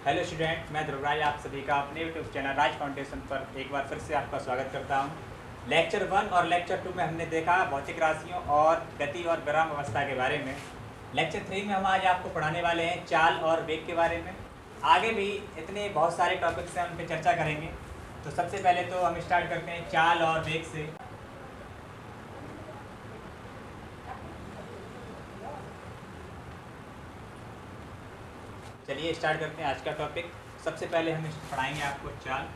Hello student, मैं ध्रुवराज आप सभी का अपने यूट्यूब चैनल राज फाउंडेशन पर एक बार फिर से आपका स्वागत करता हूं। लेक्चर 1 और लेक्चर 2 में हमने देखा भौतिक राशियों और गति और विराम अवस्था के बारे में। लेक्चर 3 में हम आज आपको पढ़ाने वाले हैं चाल और वेग के बारे में। आगे भी इतने बहुत सारे टॉपिक्स हैं, उन पर चर्चा करेंगे। तो सबसे पहले तो हम स्टार्ट करते हैं चाल और वेग से। चलिए स्टार्ट करते हैं आज का टॉपिक। सबसे पहले हम पढ़ाएंगे आपको चाल,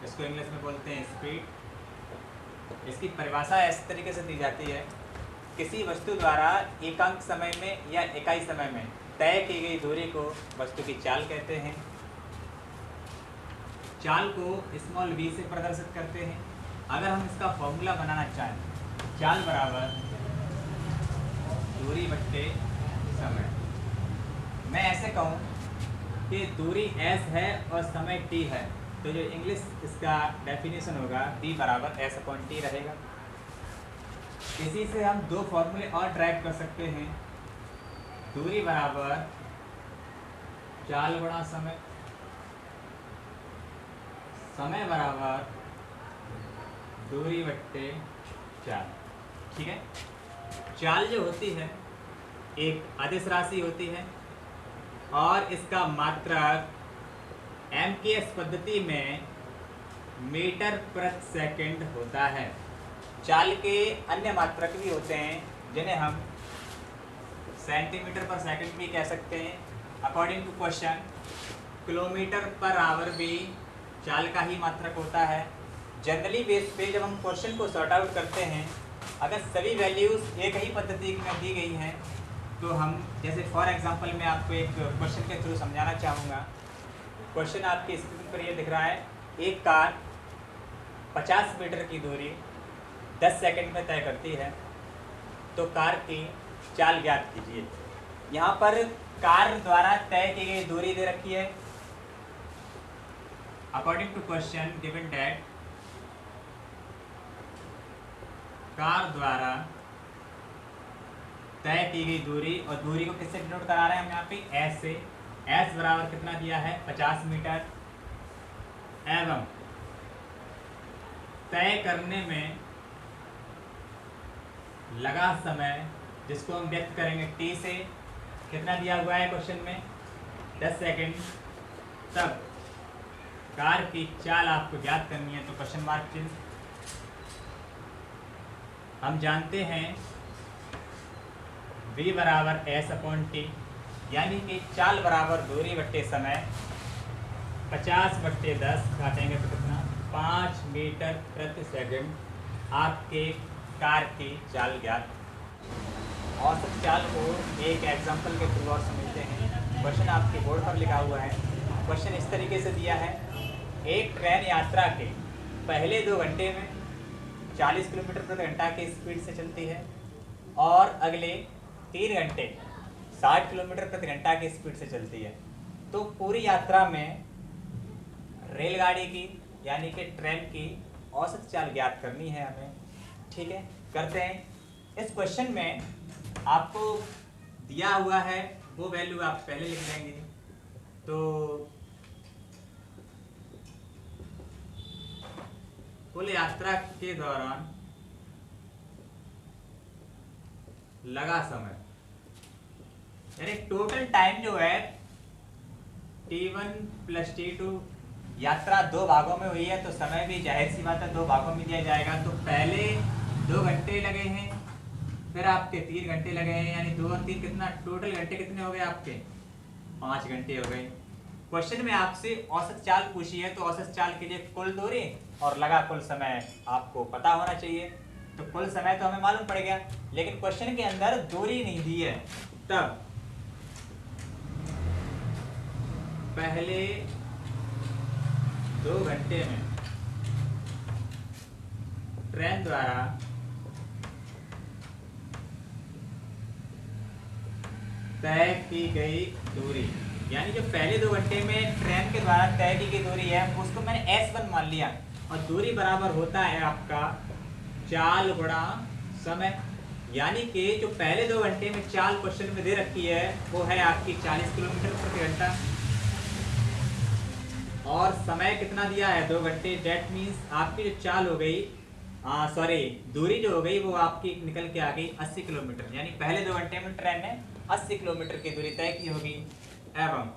इसको इंग्लिश में बोलते हैं स्पीड। इसकी परिभाषा इस तरीके से दी जाती है, किसी वस्तु द्वारा एकांक समय में या इकाई समय में तय की गई दूरी को वस्तु की चाल कहते हैं। चाल को स्मॉल v से प्रदर्शित करते हैं। अगर हम इसका फॉर्मूला बनाना चाहें, चाल बराबर दूरी बट्टे समय। मैं ऐसे कहूँ कि दूरी s है और समय t है, तो जो इंग्लिश इसका डेफिनेशन होगा d बराबर s/t रहेगा। इसी से हम दो फॉर्मूले और ड्राइव कर सकते हैं। दूरी बराबर चाल गुणा समय, समय बराबर दूरी बट्टे चाल। ठीक है। चाल जो होती है एक अदिश राशि होती है और इसका मात्रक एमकेएस पद्धति में मीटर प्रति सेकंड होता है। चाल के अन्य मात्रक भी होते हैं जिन्हें हम सेंटीमीटर पर सेकंड भी कह सकते हैं। According to question kilometre per hour भी चाल का ही मात्रक होता है। जनरली बेस पे जब हम क्वेश्चन को सॉर्ट आउट करते हैं, अगर सभी वैल्यूज़ एक ही पद्धति में दी गई हैं तो हम जैसे फॉर एग्जांपल मैं आपको एक क्वेश्चन के थ्रू समझाना चाहूँगा। क्वेश्चन आपकी स्क्रीन पर ये दिख रहा है, एक कार 50 मीटर की दूरी 10 सेकंड में तय करती है, तो कार की चाल ज्ञात कीजिए। यहाँ पर कार द्वारा तय की गई दूरी दे रखी है। According to question given that car द्वारा तय की गई दूरी, और दूरी को किससे डिनोट करा रहे हैं हम यहाँ पे s से। s बराबर कितना दिया है 50 मीटर, एवं तय करने में लगा समय जिसको हम व्यक्त करेंगे t से, कितना दिया हुआ है क्वेश्चन में 10 सेकंड। तब कार की चाल आपको ज्ञात करनी है, तो क्वेश्चन मार्क चिन्ह। हम जानते हैं v बराबर s/t, यानी कि चाल बराबर दूरी बट्टे समय 50/10 काटेंगे तो कितना 5 मीटर प्रति सेकंड आपके कार की चाल ज्ञात। औसत चाल को एक एग्जांपल के थ्रू और समझते हैं। क्वेश्चन आपके बोर्ड पर लिखा हुआ है। क्वेश्चन इस तरीके से दिया है, एक ट्रेन यात्रा के पहले 2 घंटे में 40 किलोमीटर प्रति घंटा की स्पीड से चलती है और अगले 3 घंटे 60 किलोमीटर प्रति घंटा की स्पीड से चलती है। तो पूरी यात्रा में रेलगाड़ी की यानी कि ट्रेन की औसत चाल ज्ञात करनी है हमें। ठीक है, करते हैं। इस क्वेश्चन में आपको दिया हुआ है वो वैल्यू आप पहले लिख लेंगे। तो कुल यात्रा के दौरान लगा समय, यानी टोटल टाइम जो है t1 + t2, यात्रा 2 भागों में हुई है तो समय भी जाहिर सी बात है 2 भागों में दिया जाएगा। तो पहले 2 घंटे लगे हैं, फिर आपके 3 घंटे लगे हैं, यानी 2 और 3 कितना, टोटल घंटे कितने हो गए आपके 5 घंटे हो गए। क्वेश्चन में आपसे औसत चाल पूछी है, तो औसत चाल के लिए कुल दूरी और लगा कुल समय आपको पता होना चाहिए। तो कुल समय तो हमें मालूम पड़ गया, लेकिन क्वेश्चन के अंदर दूरी नहीं दी है। तब पहले 2 घंटे में ट्रेन द्वारा तय की गई दूरी, यानी जो पहले 2 घंटे में ट्रेन के द्वारा तय की गई दूरी है उसको मैंने s1 मान लिया, और दूरी बराबर होता है आपका चाल गुणा समय। यानी कि जो पहले 2 घंटे में चाल क्वेश्चन में दे रखी है वो है आपकी 40 किलोमीटर प्रति घंटा। और समय कितना दिया है 2 घंटे। डेट मीन्स आपकी जो चाल हो गई, सॉरी दूरी जो हो गई वो आपकी निकल के आ गई 80 किलोमीटर, यानी पहले 2 घंटे में ट्रेन ने 80 किलोमीटर की दूरी तय की होगी। एवं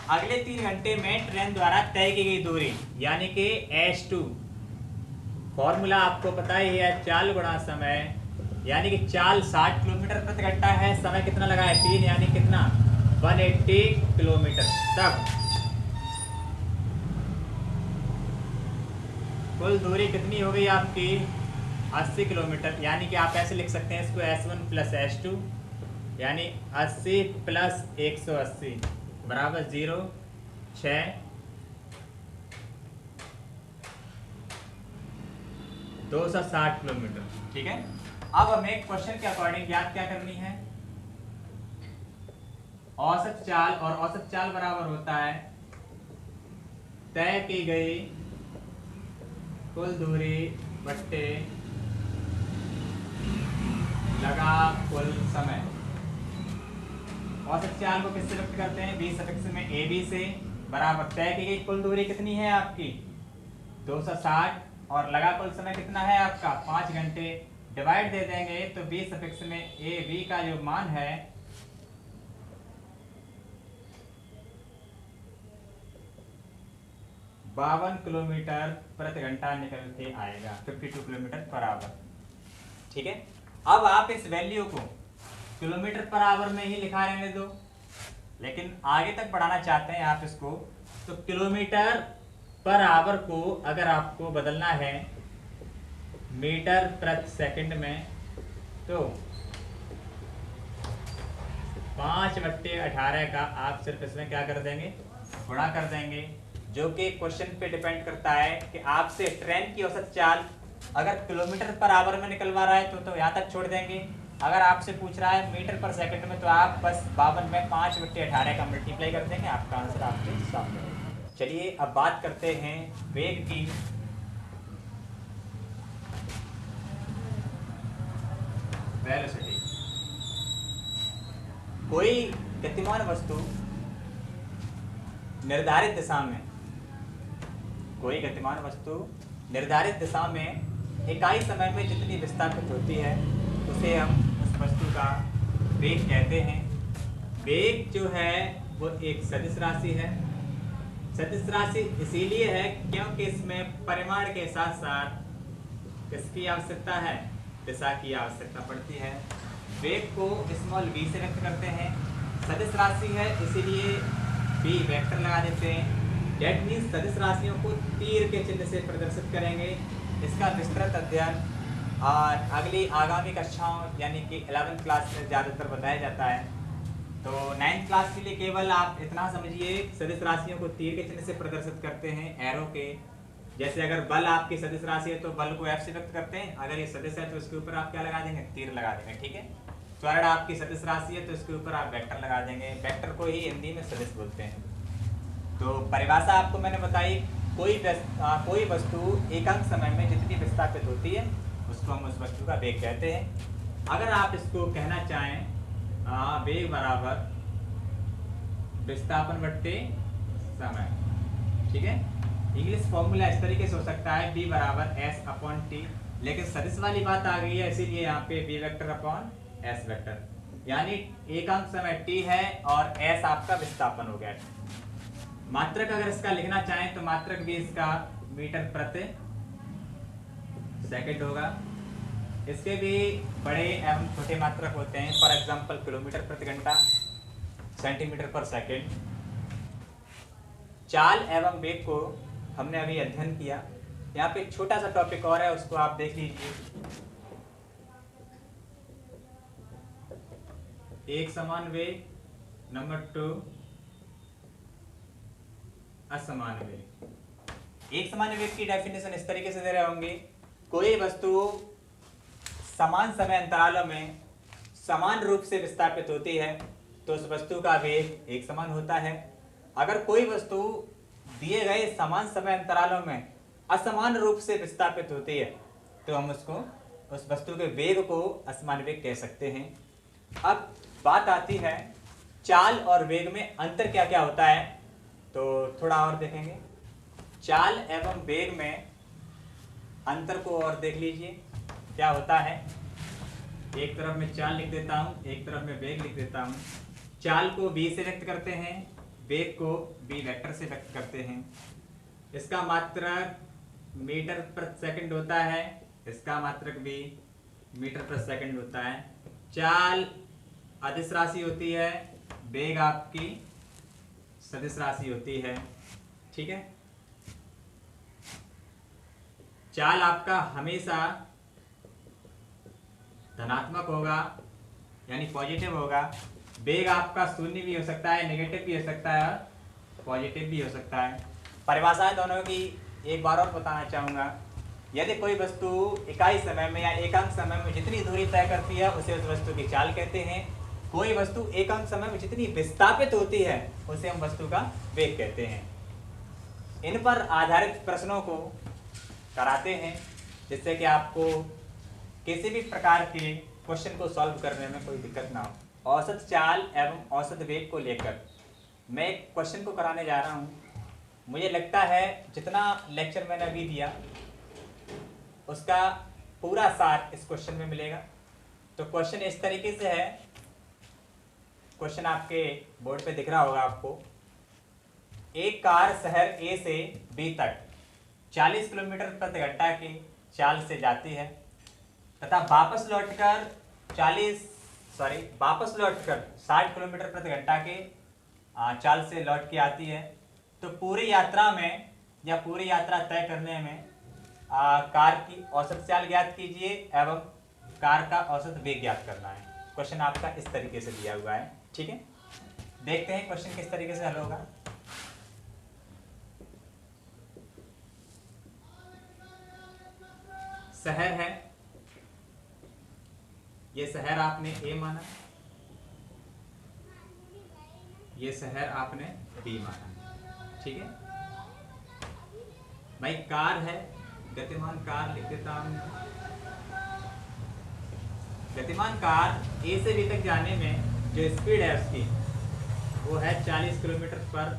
अगले 3 घंटे में ट्रेन द्वारा तय की गई दूरी यानी कि S2, फॉर्मूला आपको पता ही है, चाल गुणा समय, यानी कि चाल 60 किलोमीटर प्रति घंटा है, समय कितना लगा है 3, यानी कितना 180 किलोमीटर। तब कुल दूरी कितनी हो गई आपकी 80 किलोमीटर, यानी कि आप ऐसे लिख सकते हैं इसको S1 प्लस S2, यानी 80 प्लस 180 बराबर 0, 6, 260 किलोमीटर। ठीक है, अब हमें क्वेश्चन के अकॉर्डिंग याद क्या करनी है, औसत चाल, और औसत चाल बराबर होता है तय की गई कुल दूरी बट्टे लगा कुल समय। औसत चाल को किससे व्यक्त करते हैं, बी सफिक्स में AB से, बराबर तय की गई कुल दूरी कितनी है आपकी 260, और लगा कुल समय कितना है आपका 5 घंटे, डिवाइड दे देंगे तो बी सफिक्स में AB का जो मान है 52 किलोमीटर प्रति घंटा निकल के आएगा, 52 किलोमीटर पर आवर। ठीक है, अब आप इस वैल्यू को किलोमीटर पर आवर में ही लिखा रहने दो, लेकिन आगे तक बढ़ाना चाहते हैं आप इसको, तो किलोमीटर पर आवर को अगर आपको बदलना है मीटर प्रति सेकंड में, तो 5/18 का आप सिर्फ इसमें क्या कर देंगे, गुणा कर देंगे, जो कि क्वेश्चन पे डिपेंड करता है कि आपसे ट्रेन की औसत चाल अगर किलोमीटर पर आवर में निकलवा रहा है तो यहाँ तक छोड़ देंगे, अगर आपसे पूछ रहा है मीटर पर सेकंड में तो आप बस 52 में 5/18 का मल्टीप्लाई कर देंगे, आपका आंसर आपके सामने है। चलिए अब बात करते हैं वेग की। वेलोसिटी, कोई गतिमान वस्तु निर्धारित दिशा में, कोई गतिमान वस्तु निर्धारित दिशा में इकाई समय में जितनी विस्थापित होती है उसे हम उस वस्तु का वेग कहते हैं। वेग जो है वो एक सदिश राशि है। सदिश राशि इसीलिए है क्योंकि इसमें परिमाण के साथ साथ किसकी आवश्यकता है, दिशा की आवश्यकता पड़ती है। वेग को स्मॉल v से व्यक्त करते हैं, सदिश राशि है इसीलिए v वेक्टर लगा देते हैं। डेट मीन्स सदिश राशियों को तीर के चिन्ह से प्रदर्शित करेंगे। इसका विस्तृत अध्ययन और अगली आगामी कक्षाओं यानी कि 11th क्लास में ज़्यादातर बताया जाता है, तो 9th क्लास के लिए केवल आप इतना समझिए, सदिश राशियों को तीर के चिन्ह से प्रदर्शित करते हैं एरो के। जैसे अगर बल आपकी सदिश राशि है तो बल को F से व्यक्त करते हैं, अगर ये सदिश है तो इसके ऊपर आप क्या लगा देंगे, तीर लगा देंगे। ठीक है, त्वरण आपकी सदिश राशि है तो इसके ऊपर आप वेक्टर लगा देंगे, वेक्टर को ही हिंदी में सदिश बोलते हैं। तो परिभाषा आपको मैंने बताई, कोई वस्तु एकांक समय में जितनी विस्थापित होती है उसको हम उस वस्तु का वेग कहते हैं। अगर आप इसको कहना चाहें वेग बराबर विस्थापन बट्टे समय, ठीक है, इंग्लिश फॉर्मूला इस तरीके से हो सकता है v बराबर s/t, लेकिन सदिश वाली बात आ गई है इसीलिए यहाँ पे v vector upon s vector, यानी एकांक समय t है और s आपका विस्थापन हो गया। मात्रक अगर इसका लिखना चाहें तो मात्रक भी इसका मीटर प्रति सेकंड होगा। इसके भी बड़े एवं छोटे मात्रक होते हैं, फॉर एग्जांपल किलोमीटर प्रति घंटा, सेंटीमीटर पर सेकंड। चाल एवं वेग को हमने अभी अध्ययन किया। यहाँ पे एक छोटा सा टॉपिक और है, उसको आप देख लीजिए। एक समान वेग, नंबर 2 असमान वेग। एक समान वेग की डेफिनेशन इस तरीके से दे रहे होंगे, कोई वस्तु समान समय अंतरालों में समान रूप से विस्थापित होती है तो उस वस्तु का वेग एक समान होता है। अगर कोई वस्तु दिए गए समान समय अंतरालों में असमान रूप से विस्थापित होती है तो हम उसको उस वस्तु के वेग को असमान वेग कह सकते हैं। अब बात आती है चाल और वेग में अंतर क्या क्या होता है, तो थोड़ा और देखेंगे। चाल एवं वेग में अंतर को और देख लीजिए क्या होता है। एक तरफ मैं चाल लिख देता हूँ, एक तरफ मैं वेग लिख देता हूँ। चाल को v से व्यक्त करते हैं, वेग को v वेक्टर से व्यक्त करते हैं। इसका मात्रक मीटर प्रति सेकंड होता है, इसका मात्रक भी मीटर प्रति सेकंड होता है। चाल अदिश राशि होती है, वेग आपकी सदिश राशि होती है। ठीक है, चाल आपका हमेशा धनात्मक होगा यानी पॉजिटिव होगा। वेग आपका शून्य भी हो सकता है, नेगेटिव भी हो सकता है और पॉजिटिव भी हो सकता है। परिभाषाएं दोनों की एक बार और बताना चाहूँगा। यदि कोई वस्तु इकाई समय में या एकांक समय में जितनी दूरी तय करती है उसे उस वस्तु की चाल कहते हैं। कोई वस्तु एकांक समय में जितनी विस्थापित होती है उसे हम वस्तु का वेग कहते हैं। इन पर आधारित प्रश्नों को कराते हैं जिससे कि आपको किसी भी प्रकार के क्वेश्चन को सॉल्व करने में कोई दिक्कत ना हो। औसत चाल एवं औसत वेग को लेकर मैं एक क्वेश्चन को कराने जा रहा हूँ। मुझे लगता है जितना लेक्चर मैंने अभी दिया उसका पूरा सार इस क्वेश्चन में मिलेगा। तो क्वेश्चन इस तरीके से है, क्वेश्चन आपके बोर्ड पे दिख रहा होगा आपको। एक कार शहर ए से बी तक 40 किलोमीटर प्रति घंटा की चाल से जाती है तथा वापस लौटकर 60 किलोमीटर प्रति घंटा के चाल से लौट के आती है। तो पूरी यात्रा में या पूरी यात्रा तय करने में कार की औसत चाल ज्ञात कीजिए एवं कार का औसत वेग ज्ञात करना है। क्वेश्चन आपका इस तरीके से दिया हुआ है। ठीक है, देखते हैं क्वेश्चन किस तरीके से हल होगा। शहर है, ये शहर आपने ए माना, ये शहर आपने बी माना। ठीक है भाई, कार है, गतिमान कार लिख देता हूं। गतिमान कार ए से बी तक जाने में जो स्पीड है उसकी वो है 40 किलोमीटर पर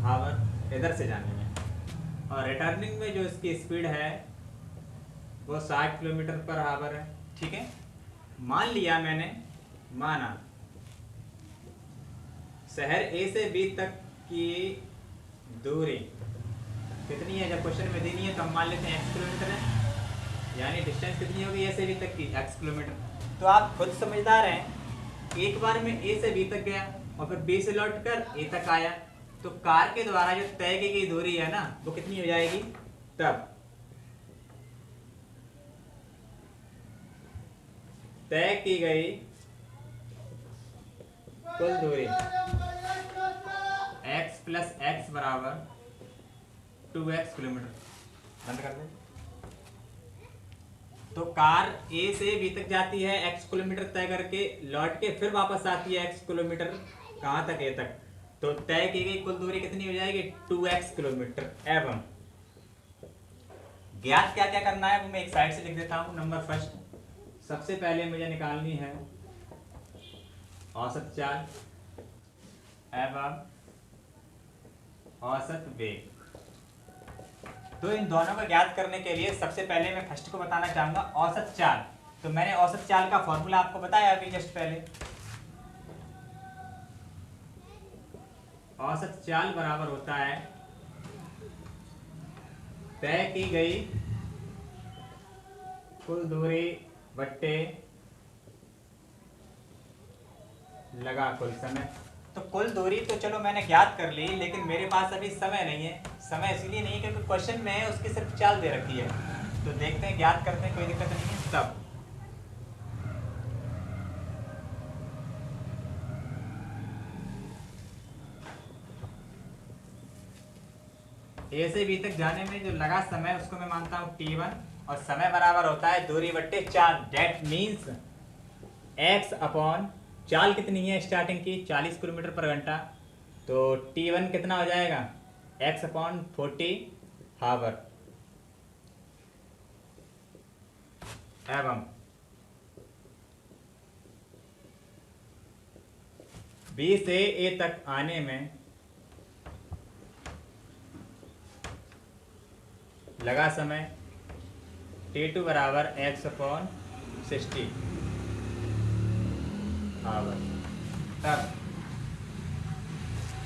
आवर इधर से जाने में, और रिटर्निंग में जो इसकी स्पीड है वो 60 किलोमीटर पर आवर है। ठीक है, मान लिया मैंने, माना शहर ए से बी तक की दूरी कितनी है। जब क्वेश्चन में देनी है तो हम मान लेते हैं x किलोमीटर है, यानी डिस्टेंस कितनी होगी ए से बी तक की x किलोमीटर। तो आप खुद समझदार हैं, एक बार में ए से बी तक गया और फिर बी से लौटकर ए तक आया, तो कार के द्वारा जो तय की गई दूरी है ना वो कितनी हो जाएगी। तब तय की गई कुल दूरी x प्लस एक्स बराबर 2x किलोमीटर। बंद कर दो। तो कार A से B तक जाती है x किलोमीटर तय करके, लौट के फिर वापस आती है x किलोमीटर कहाँ तक, A तक। तो तय की गई कुल दूरी कितनी हो जाएगी 2x किलोमीटर। एवं ज्ञात क्या क्या करना है वो मैं एक साइड से लिख देता हूँ। नंबर फर्स्ट, सबसे पहले मुझे निकालनी है औसत चाल एवं औसत वेग। तो इन दोनों को ज्ञात करने के लिए सबसे पहले मैं फर्स्ट को बताना चाहूंगा औसत चाल। तो मैंने औसत चाल का फॉर्मूला आपको बताया अभी जस्ट पहले। औसत चाल बराबर होता है तय की गई कुल दूरी बट्टे लगा कुल समय। तो कुल दूरी तो चलो मैंने ज्ञात कर ली, लेकिन मेरे पास अभी समय नहीं है। समय इसलिए नहीं है क्योंकि क्वेश्चन में उसकी सिर्फ चाल दे रखी है। तो देखते हैं, ज्ञात करते हैं, कोई दिक्कत नहीं है। तब ए से बी तक जाने में जो लगा समय उसको मैं मानता हूँ t1, और समय बराबर होता है दूरी बट्टे चाल। डेट मीन्स x अपॉन चाल कितनी है स्टार्टिंग की 40 किलोमीटर पर घंटा, तो T1 कितना हो जाएगा, x/40 हावर। एवं B से A तक आने में लगा समय T2 बराबर x/60 हावर। तब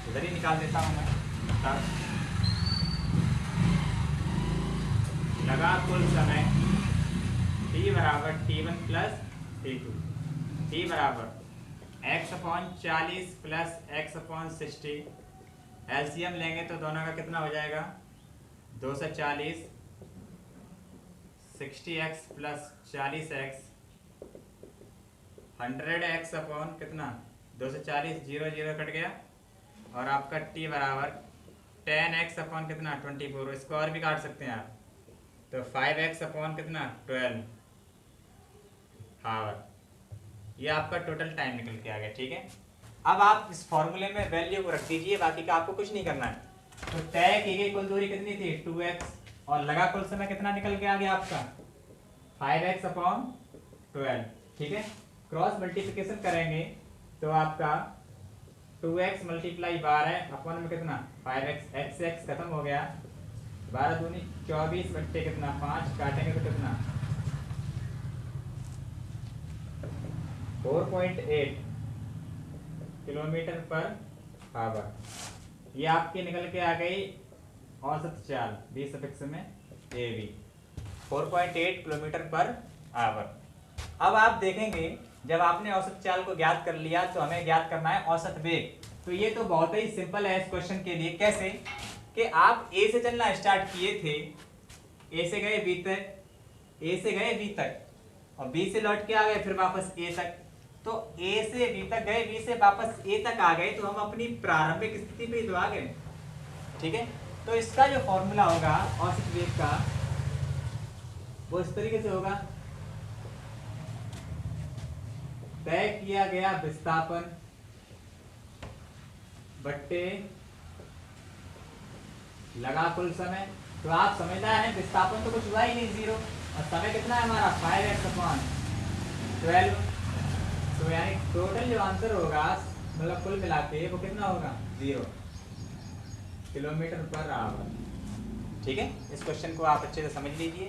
इधर ही निकाल देता हूं मैं। तब लगा कुल समय T बराबर T1 प्लस T2। T बराबर x/40 प्लस x/60। एलसीएम लेंगे तो दोनों का कितना हो जाएगा, 240। 60x plus 40x 100x upon कितना, 240, 0 0 कट गया। और आपका t बराबर 10x अपॉन कितना, 24। इसको और भी काट सकते हैं आप, तो 5x अपॉन कितना, 12 हावर। ये आपका टोटल टाइम निकल के आ गया। ठीक है, अब आप इस फॉर्मूले में वैल्यू को रख दीजिए, बाकी का आपको कुछ नहीं करना है। तो तय की गई कुल दूरी कितनी थी, 2x, और लगा कुल समय कितना निकल के आ गया आपका, 5x अपॉन 12। ठीक है, क्रॉस मल्टीप्लिकेशन करेंगे तो आपका 2x मल्टीप्लाई 12 अपॉन में कितना, 5x, x खत्म हो गया, 12 दूनी 24 बट्टे कितना 5, काटेंगे तो कितना 4.8 किलोमीटर पर आवर। ये आपकी निकल के आ गई औसत चाल, 20 सफिक्स में AB, 4.8 किलोमीटर पर आवर। अब आप देखेंगे जब आपने औसत चाल को ज्ञात कर लिया तो हमें ज्ञात करना है औसत वेग। तो ये तो बहुत ही सिंपल है इस क्वेश्चन के लिए। कैसे कि आप A से चलना स्टार्ट किए थे, A से गए B तक, A से गए B तक, और B से लौट के आ गए फिर वापस A तक। तो A से B तक गए, B से वापस A तक आ गए, तो हम अपनी प्रारंभिक स्थिति पे तो आ गए। ठीक है, तो इसका जो फॉर्मूला होगा औसत वेग का वो इस तरीके से होगा, तय किया गया विस्थापन बट्टे लगा कुल समय। तो आप समझदार हैं, विस्थापन तो कुछ हुआ ही नहीं, 0, और समय कितना है हमारा 5x अपॉन 12। तो यानी टोटल जो आंसर होगा मतलब कुल मिला के वो कितना होगा, 0 किलोमीटर पर आवर। ठीक है, इस क्वेश्चन को आप अच्छे से समझ लीजिए।